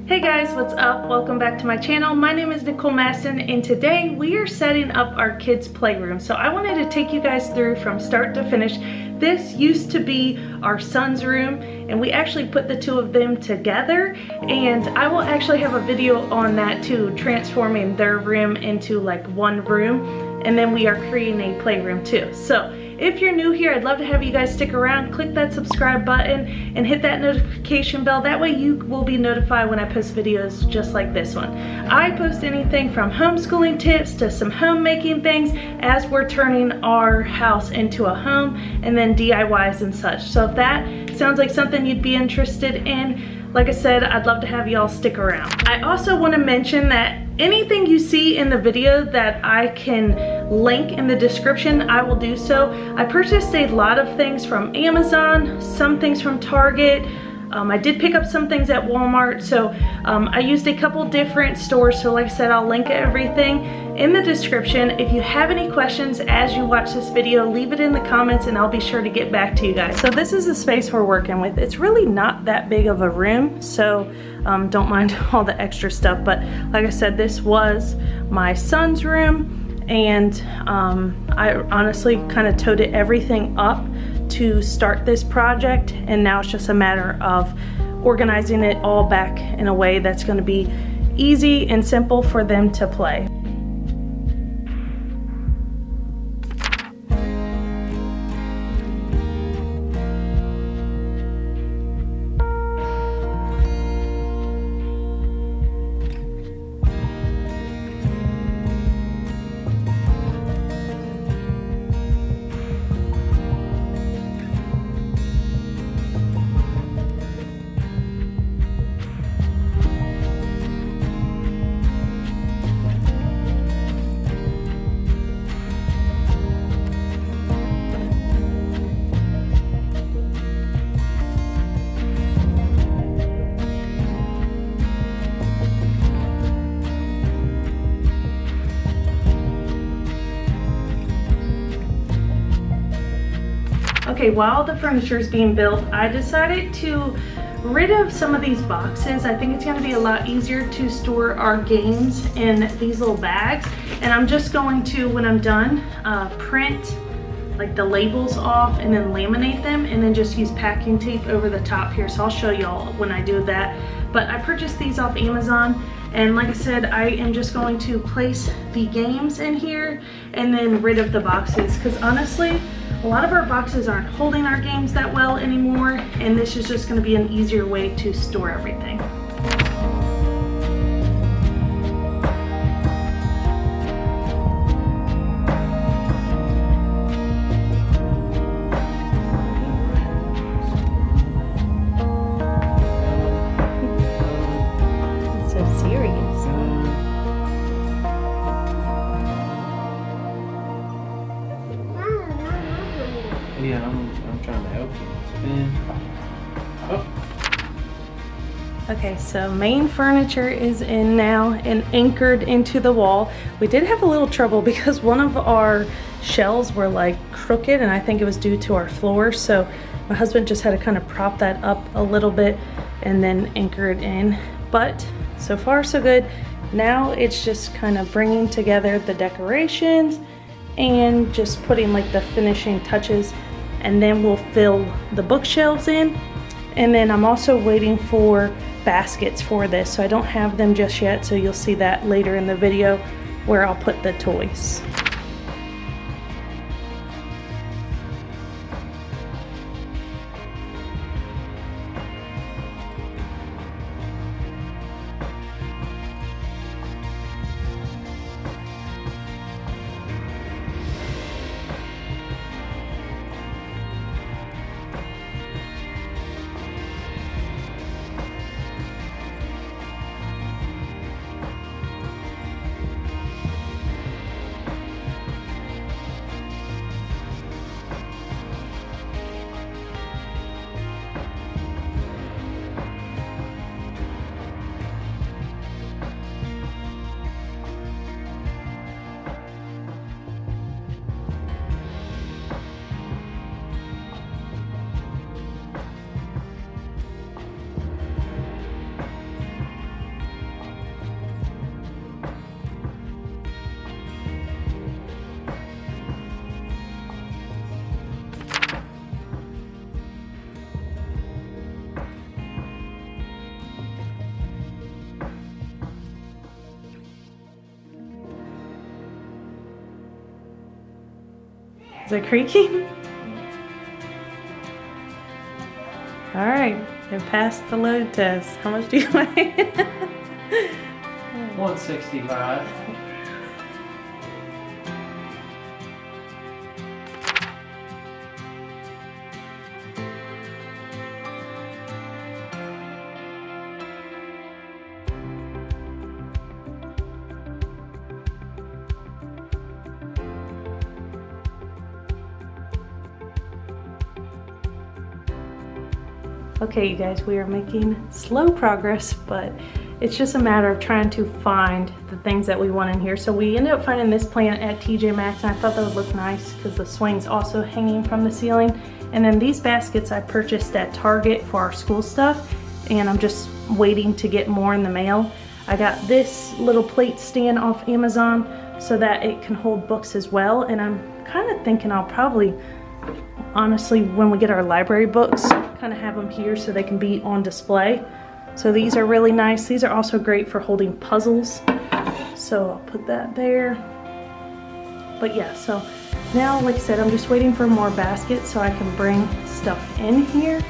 Hey guys, what's up? Welcome back to my channel. My name is Nicole Maston and today we are setting up our kids' playroom. So I wanted to take you guys through from start to finish. This used to be our son's room and we actually put the two of them together, and I will actually have a video on that too, transforming their room into like one room, and then we are creating a playroom too. So if you're new here, I'd love to have you guys stick around, click that subscribe button and hit that notification bell. That way you will be notified when I post videos just like this one. I post anything from homeschooling tips to some homemaking things as we're turning our house into a home, and then DIYs and such. So if that sounds like something you'd be interested in, like I said, I'd love to have y'all stick around. I also want to mention that anything you see in the video that I can link in the description, I will do so. I purchased a lot of things from Amazon, some things from Target. I did pick up some things at Walmart, so I used a couple different stores. So like I said, I'll link everything in the description. If you have any questions as you watch this video, leave it in the comments and I'll be sure to get back to you guys. So this is the space we're working with. It's really not that big of a room, so don't mind all the extra stuff. But like I said, this was my son's room, and I honestly kind of toted everything up to start this project, and now it's just a matter of organizing it all back in a way that's going to be easy and simple for them to play. Okay, while the furniture is being built, I decided to rid of some of these boxes. I think it's going to be a lot easier to store our games in these little bags. And I'm just going to, when I'm done, print like the labels off and then laminate them, and then just use packing tape over the top here. So I'll show y'all when I do that. But I purchased these off Amazon, and like I said, I am just going to place the games in here and then rid of the boxes, because honestly, a lot of our boxes aren't holding our games that well anymore, and this is just going to be an easier way to store everything. So serious. Yeah, I'm trying to help you. Spin. Oh. Okay, so main furniture is in now and anchored into the wall. We did have a little trouble because one of our shelves were like crooked, and I think it was due to our floor. So my husband just had to kind of prop that up a little bit and then anchor it in. But so far so good. Now it's just kind of bringing together the decorations and just putting like the finishing touches, and then we'll fill the bookshelves in. And then I'm also waiting for baskets for this, so I don't have them just yet, so you'll see that later in the video where I'll put the toys. Is it creaking? All right, it passed the load test. How much do you weigh? 165. Okay, you guys, we are making slow progress, but it's just a matter of trying to find the things that we want in here. So we ended up finding this plant at TJ Maxx, and I thought that would look nice because the swing's also hanging from the ceiling. And then these baskets I purchased at Target for our school stuff, and I'm just waiting to get more in the mail. I got this little plate stand off Amazon so that it can hold books as well, and I'm kind of thinking I'll probably, honestly, when we get our library books, kind of have them here so they can be on display. So these are really nice. These are also great for holding puzzles. So I'll put that there. But yeah, so now, like I said, I'm just waiting for more baskets so I can bring stuff in here.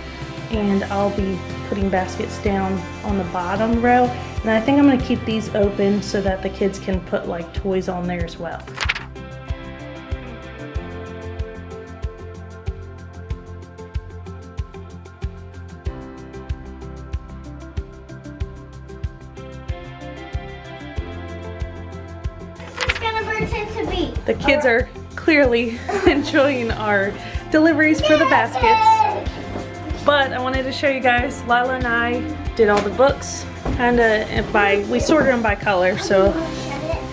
And I'll be putting baskets down on the bottom row. And I think I'm gonna keep these open so that the kids can put like toys on there as well. The kids are clearly enjoying our deliveries for the baskets. But I wanted to show you guys, Lila and I did all the books, we sorted them by color, so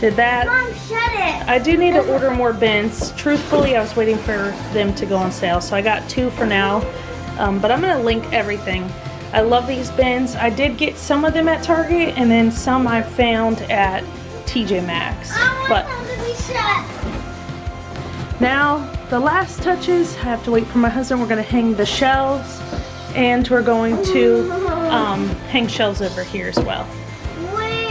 did that. Mom, shut it. I do need to order more bins. Truthfully, I was waiting for them to go on sale, so I got 2 for now. But I'm gonna link everything. I love these bins. I did get some of them at Target, and then some I found at TJ Maxx. But now the last touches, I have to wait for my husband. We're gonna hang the shelves, and we're going to hang shelves over here as well. Wait,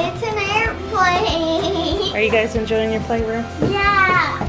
it's an airplane. Are you guys enjoying your playroom? Yeah.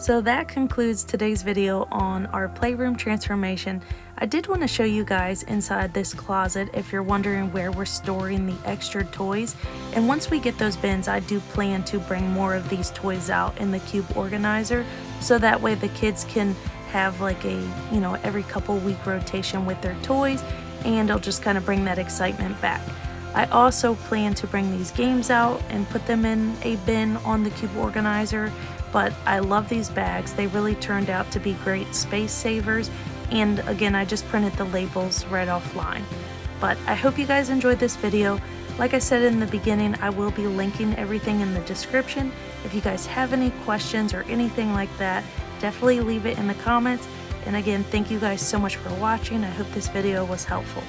So that concludes today's video on our playroom transformation. I did want to show you guys inside this closet if you're wondering where we're storing the extra toys. And once we get those bins, I do plan to bring more of these toys out in the cube organizer, so that way the kids can have like a, you know, every couple week rotation with their toys, and it'll just kind of bring that excitement back. I also plan to bring these games out and put them in a bin on the cube organizer. But I love these bags. They really turned out to be great space savers. And again, I just printed the labels right offline. But I hope you guys enjoyed this video. Like I said in the beginning, I will be linking everything in the description. If you guys have any questions or anything like that, definitely leave it in the comments. And again, thank you guys so much for watching. I hope this video was helpful.